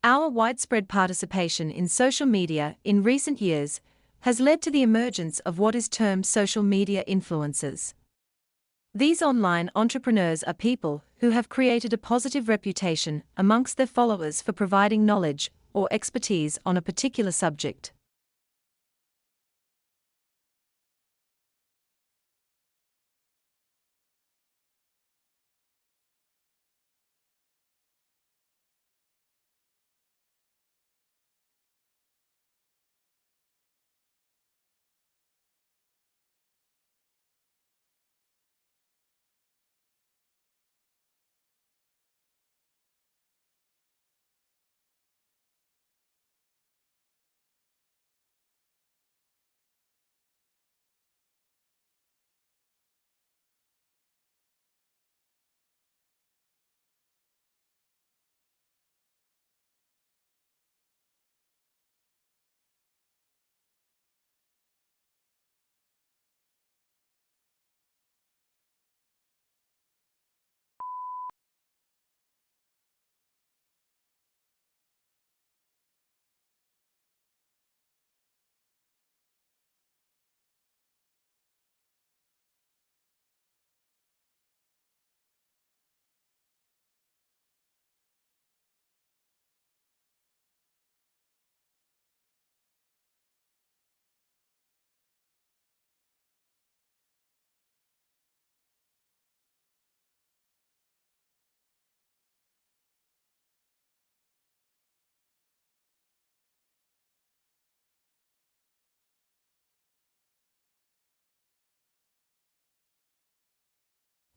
Our widespread participation in social media in recent years has led to the emergence of what is termed social media influencers. These online entrepreneurs are people who have created a positive reputation amongst their followers for providing knowledge or expertise on a particular subject.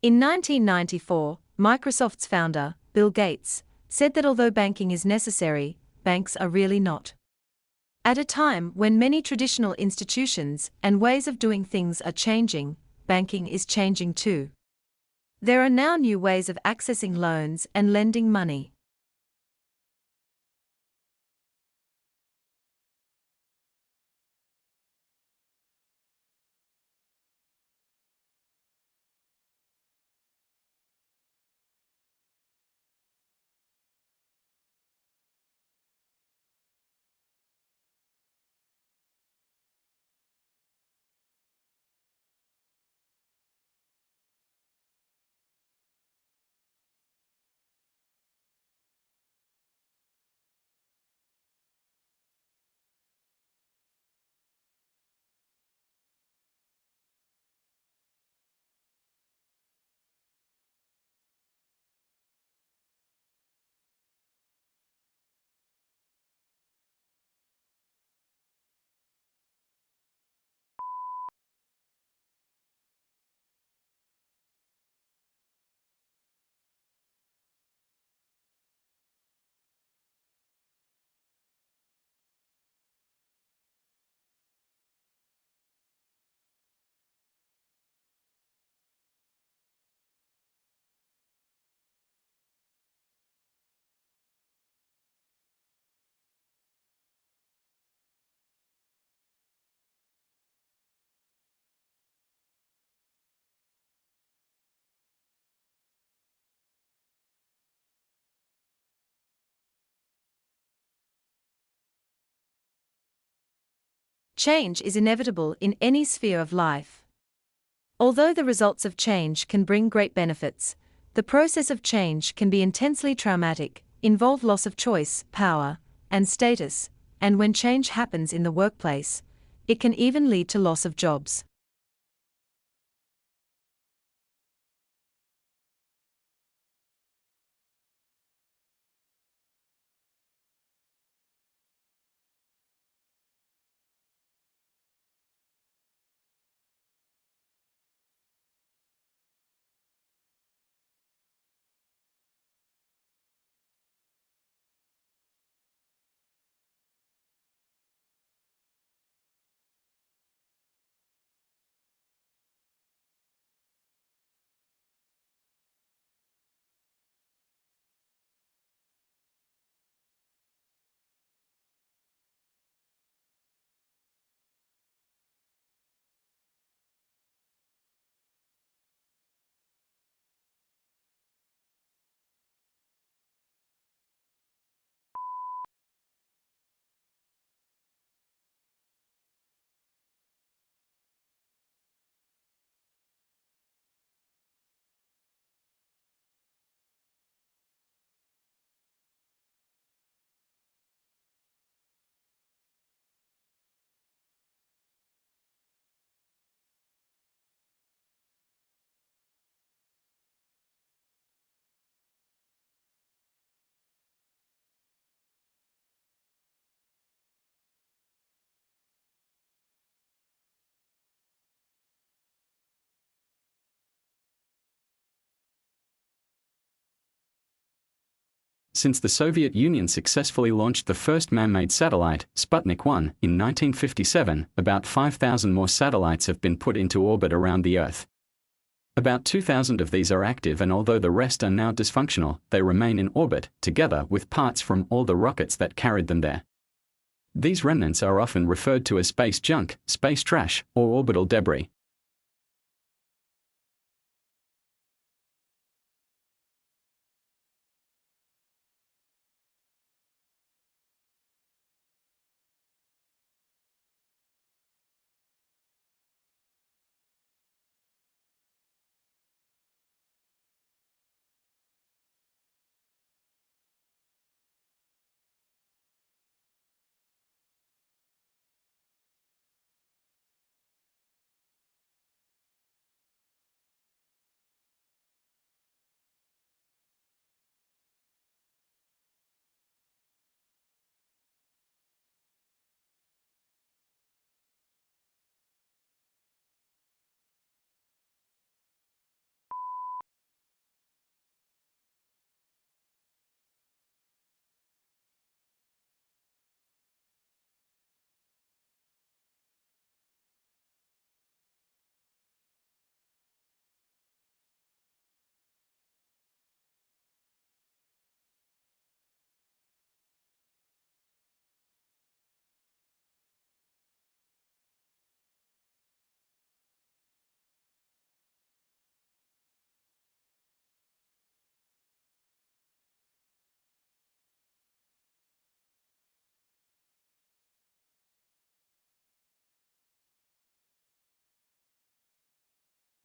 In 1994, Microsoft's founder, Bill Gates, said that although banking is necessary, banks are really not. At a time when many traditional institutions and ways of doing things are changing, banking is changing too. There are now new ways of accessing loans and lending money. Change is inevitable in any sphere of life. Although the results of change can bring great benefits, the process of change can be intensely traumatic, involve loss of choice, power, and status, and when change happens in the workplace, it can even lead to loss of jobs. Since the Soviet Union successfully launched the first man-made satellite, Sputnik 1, in 1957, about 5,000 more satellites have been put into orbit around the Earth. About 2,000 of these are active, and although the rest are now dysfunctional, they remain in orbit, together with parts from all the rockets that carried them there. These remnants are often referred to as space junk, space trash, or orbital debris.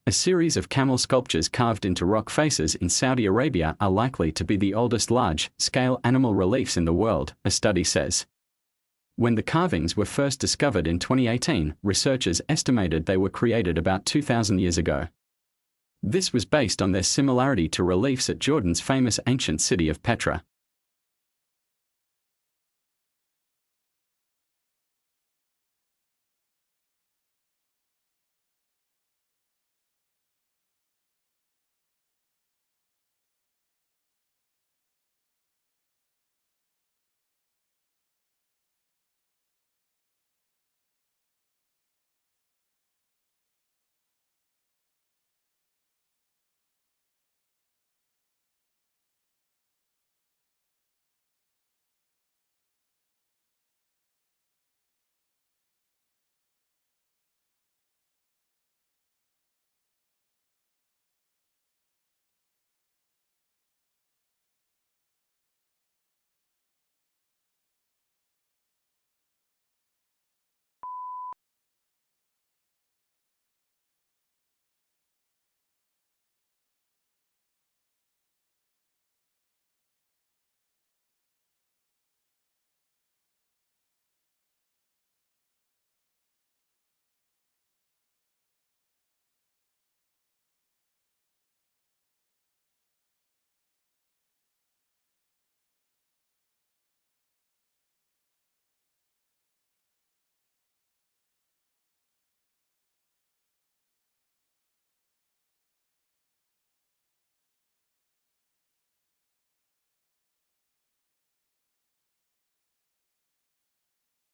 A series of camel sculptures carved into rock faces in Saudi Arabia are likely to be the oldest large-scale animal reliefs in the world, a study says. When the carvings were first discovered in 2018, researchers estimated they were created about 2,000 years ago. This was based on their similarity to reliefs at Jordan's famous ancient city of Petra.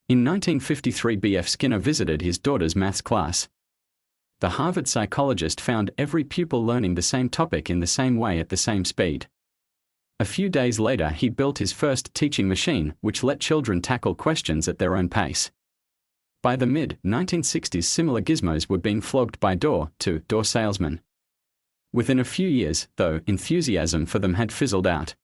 In 1953, B.F. Skinner visited his daughter's maths class. The Harvard psychologist found every pupil learning the same topic in the same way at the same speed. A few days later, he built his first teaching machine, which let children tackle questions at their own pace. By the mid-1960s, similar gizmos were being flogged by door-to-door salesmen. Within a few years, though, enthusiasm for them had fizzled out.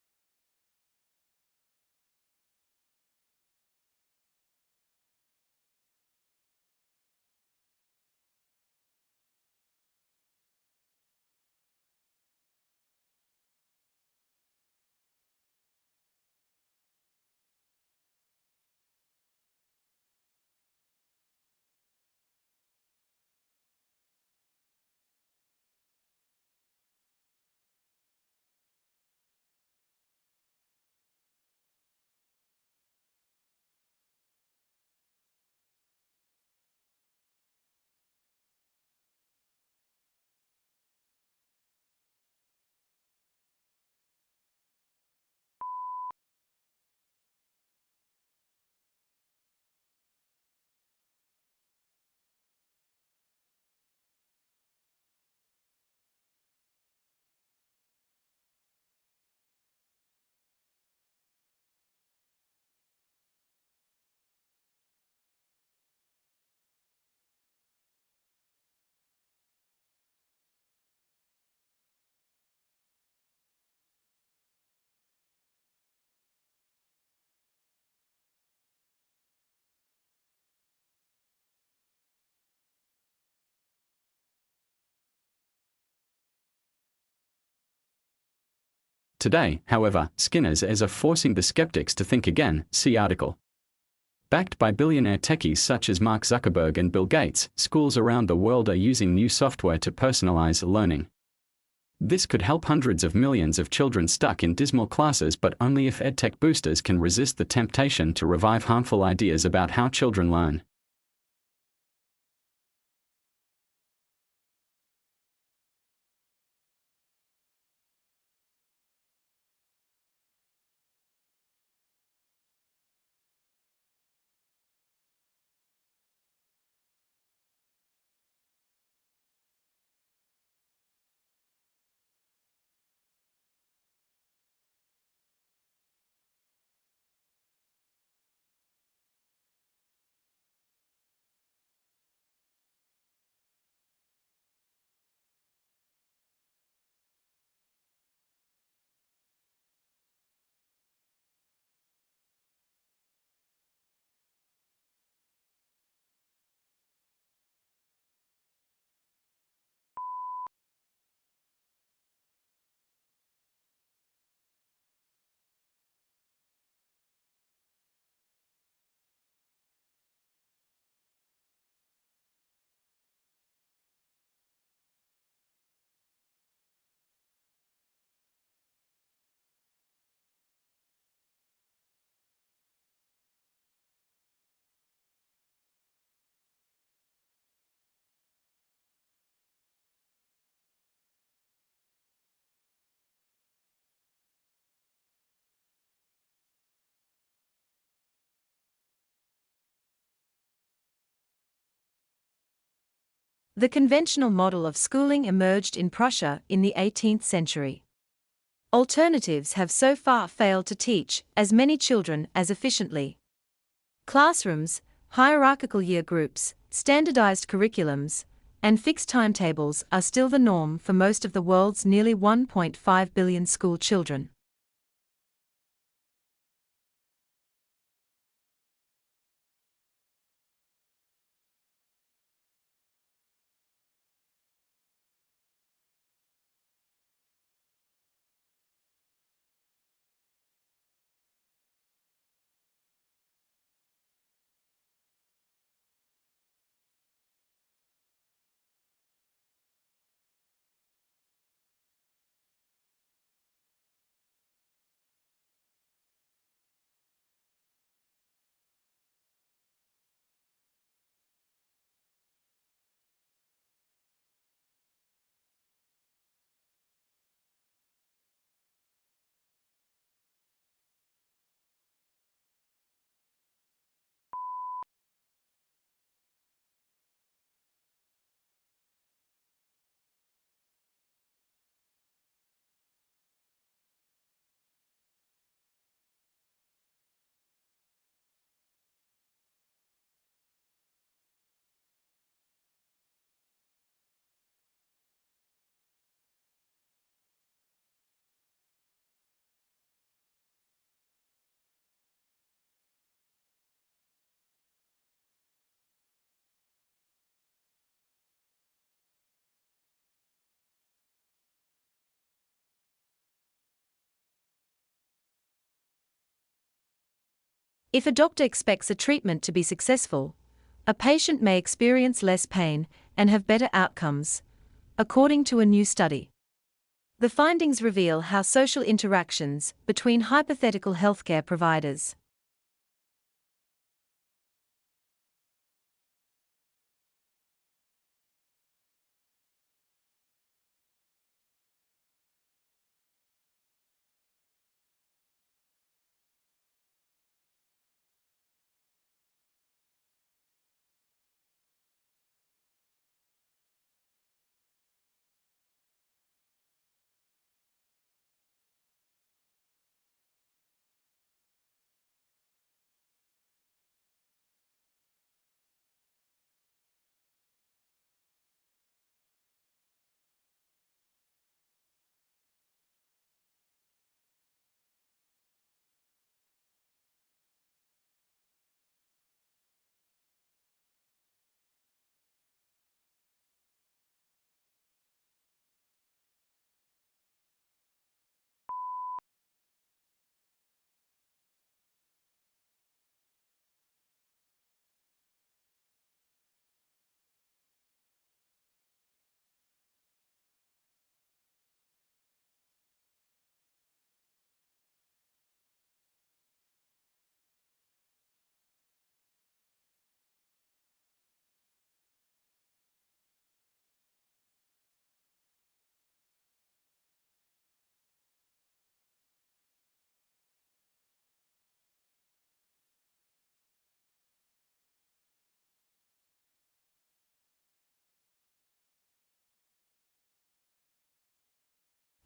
Today, however, Skinner's are forcing the skeptics to think again, see article. Backed by billionaire techies such as Mark Zuckerberg and Bill Gates, schools around the world are using new software to personalize learning. This could help hundreds of millions of children stuck in dismal classes, but only if edtech boosters can resist the temptation to revive harmful ideas about how children learn. The conventional model of schooling emerged in Prussia in the 18th century. Alternatives have so far failed to teach as many children as efficiently. Classrooms, hierarchical year groups, standardized curriculums, and fixed timetables are still the norm for most of the world's nearly 1.5 billion school children. If a doctor expects a treatment to be successful, a patient may experience less pain and have better outcomes, according to a new study. The findings reveal how social interactions between hypothetical healthcare providers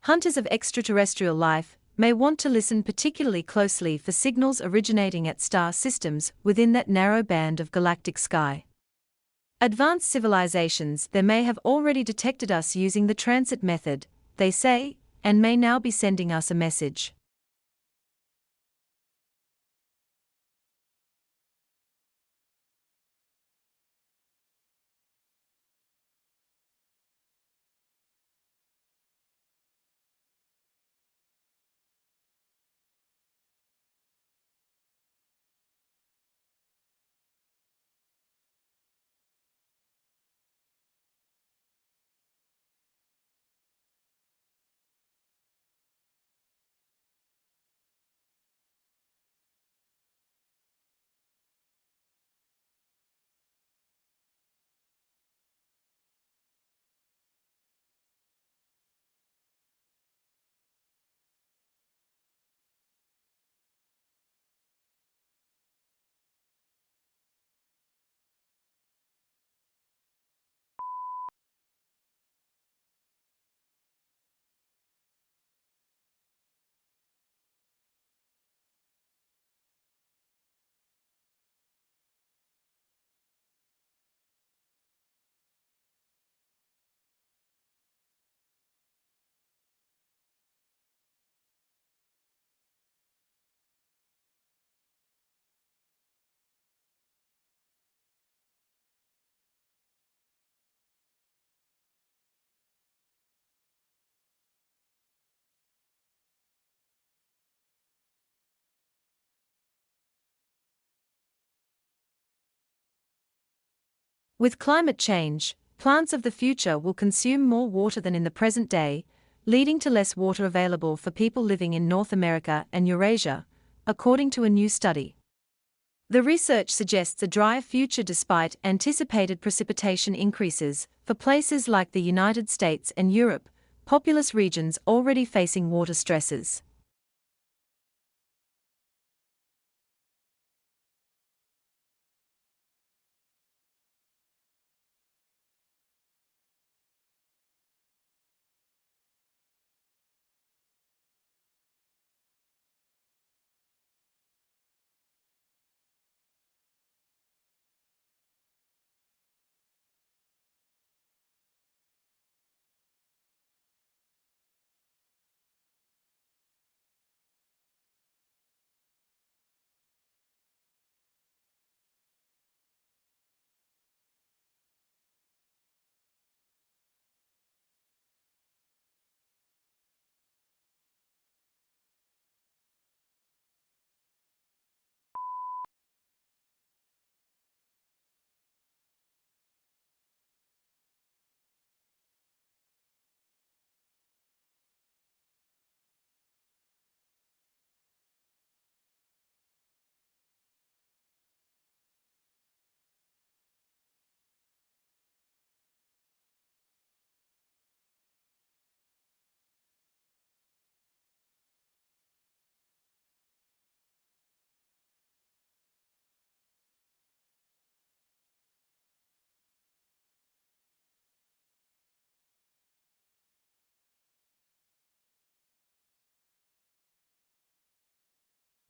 Hunters of extraterrestrial life may want to listen particularly closely for signals originating at star systems within that narrow band of galactic sky. Advanced civilizations there may have already detected us using the transit method, they say, and may now be sending us a message. With climate change, plants of the future will consume more water than in the present day, leading to less water available for people living in North America and Eurasia, according to a new study. The research suggests a drier future despite anticipated precipitation increases for places like the United States and Europe, populous regions already facing water stresses.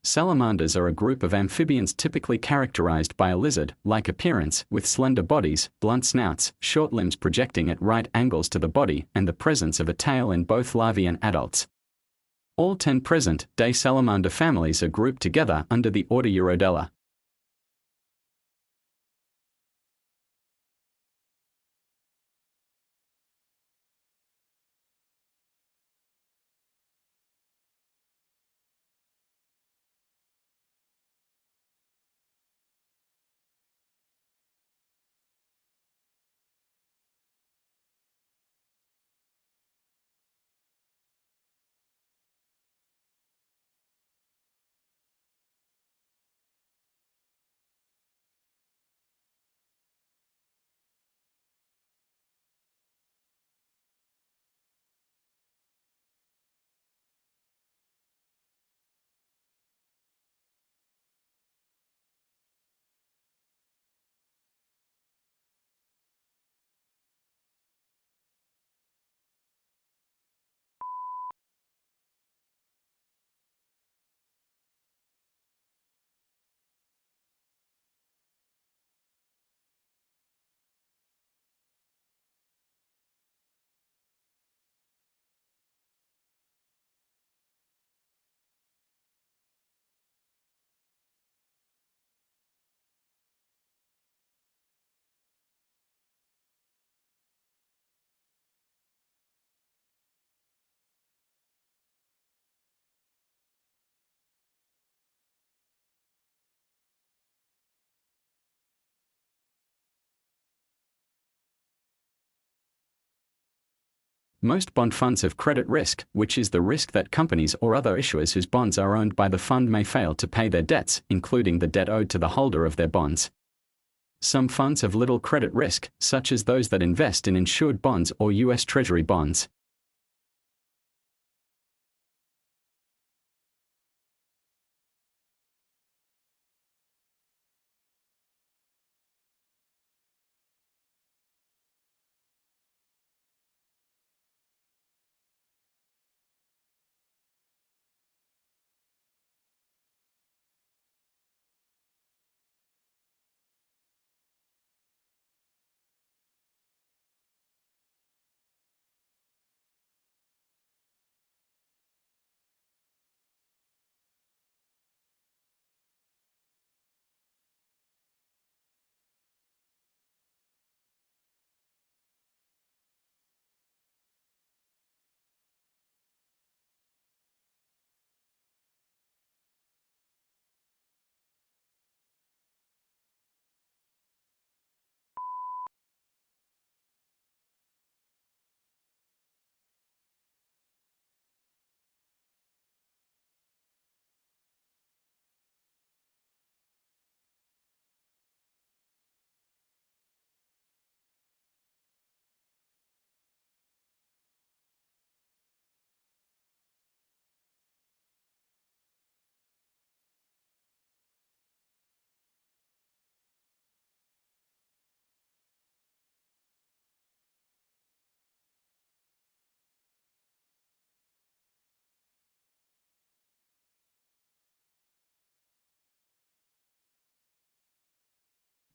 Salamanders are a group of amphibians typically characterized by a lizard-like appearance with slender bodies, blunt snouts, short limbs projecting at right angles to the body, and the presence of a tail in both larvae and adults. All 10 present-day salamander families are grouped together under the order Urodela. Most bond funds have credit risk, which is the risk that companies or other issuers whose bonds are owned by the fund may fail to pay their debts, including the debt owed to the holder of their bonds. Some funds have little credit risk, such as those that invest in insured bonds or U.S. Treasury bonds.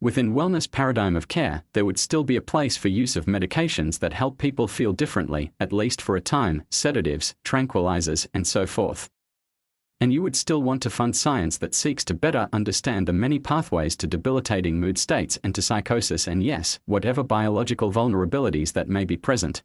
Within wellness paradigm of care, there would still be a place for use of medications that help people feel differently, at least for a time, sedatives, tranquilizers, and so forth. And you would still want to fund science that seeks to better understand the many pathways to debilitating mood states and to psychosis and yes, whatever biological vulnerabilities that may be present.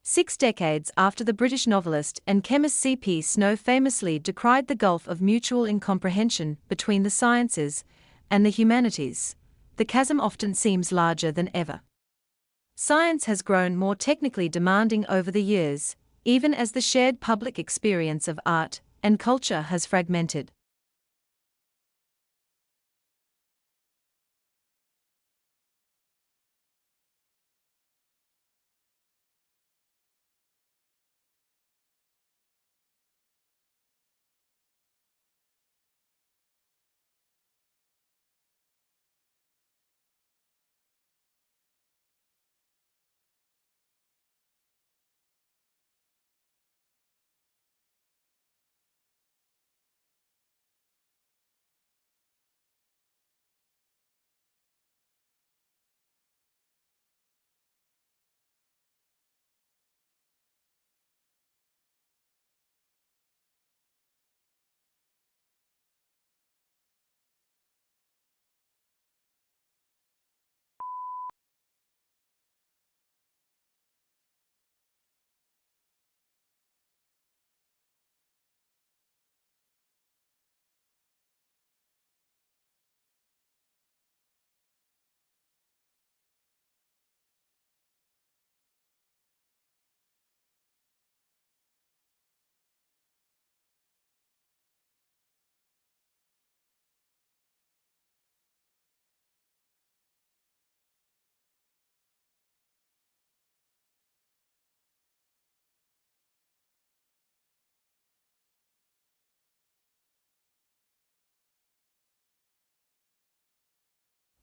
Six decades after the British novelist and chemist C.P. Snow famously decried the gulf of mutual incomprehension between the sciences and the humanities, the chasm often seems larger than ever. Science has grown more technically demanding over the years, even as the shared public experience of art and culture has fragmented.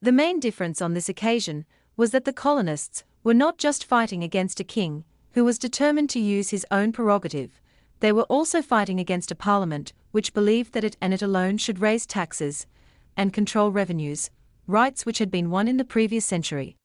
The main difference on this occasion was that the colonists were not just fighting against a king who was determined to use his own prerogative, they were also fighting against a parliament which believed that it and it alone should raise taxes and control revenues, rights which had been won in the previous century.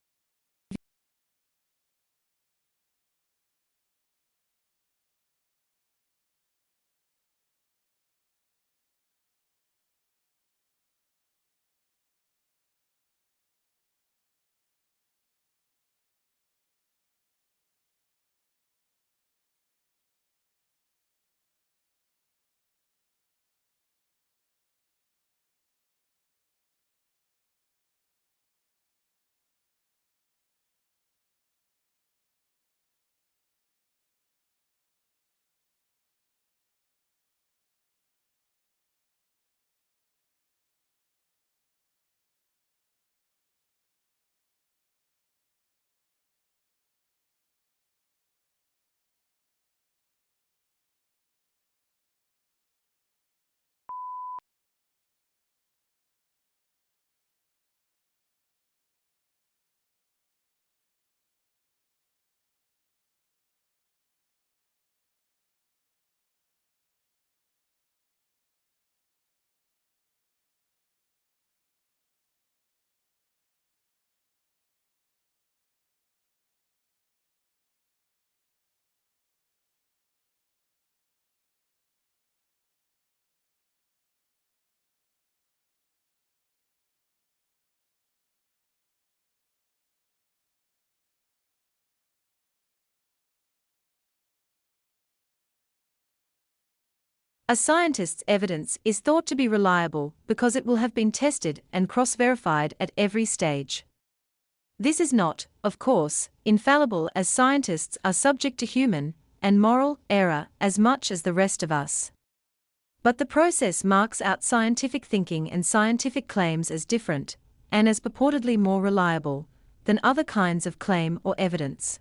A scientist's evidence is thought to be reliable because it will have been tested and cross-verified at every stage. This is not, of course, infallible, as scientists are subject to human and moral error as much as the rest of us. But the process marks out scientific thinking and scientific claims as different, and as purportedly more reliable, than other kinds of claim or evidence.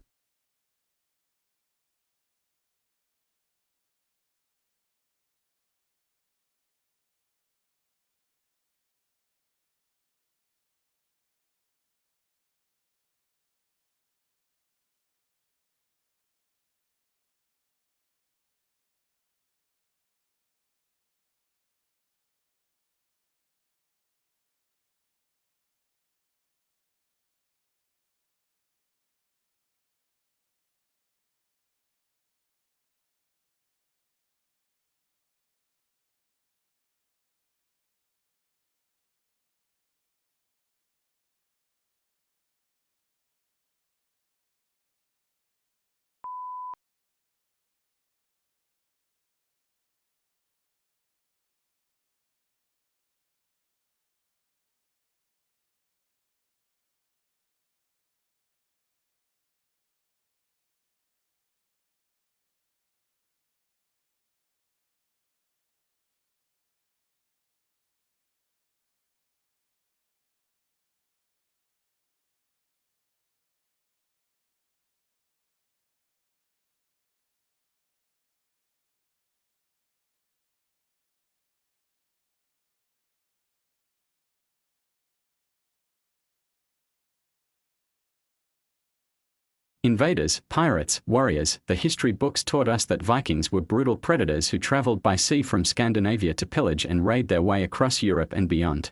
Invaders, pirates, warriors. The history books taught us that Vikings were brutal predators who traveled by sea from Scandinavia to pillage and raid their way across Europe and beyond.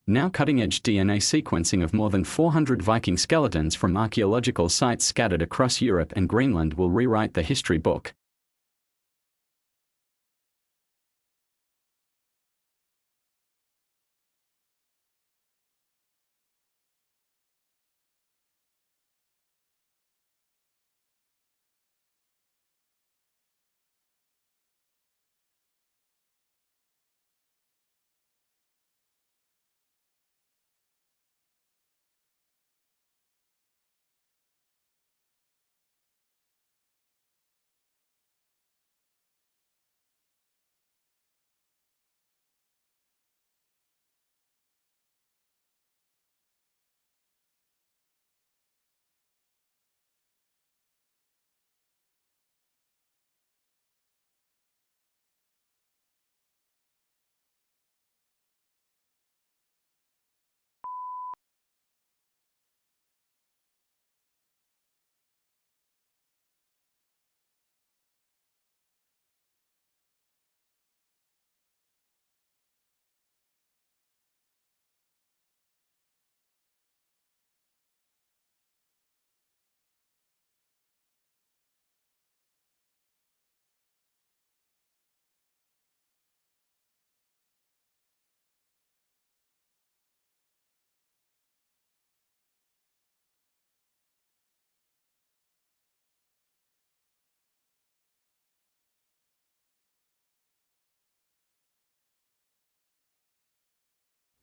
Now cutting-edge DNA sequencing of more than 400 Viking skeletons from archaeological sites scattered across Europe and Greenland will rewrite the history book.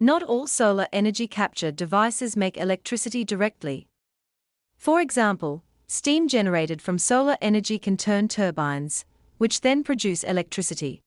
Not all solar energy capture devices make electricity directly. For example, steam generated from solar energy can turn turbines, which then produce electricity.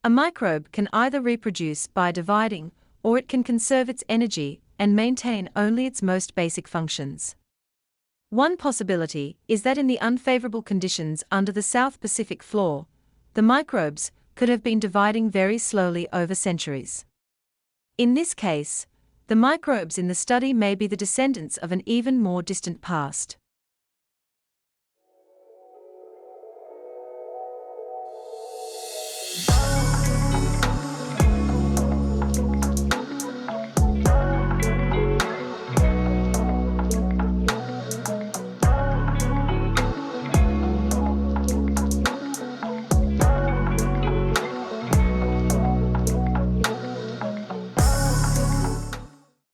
A microbe can either reproduce by dividing, or it can conserve its energy and maintain only its most basic functions. One possibility is that in the unfavorable conditions under the South Pacific floor, the microbes could have been dividing very slowly over centuries. In this case, the microbes in the study may be the descendants of an even more distant past.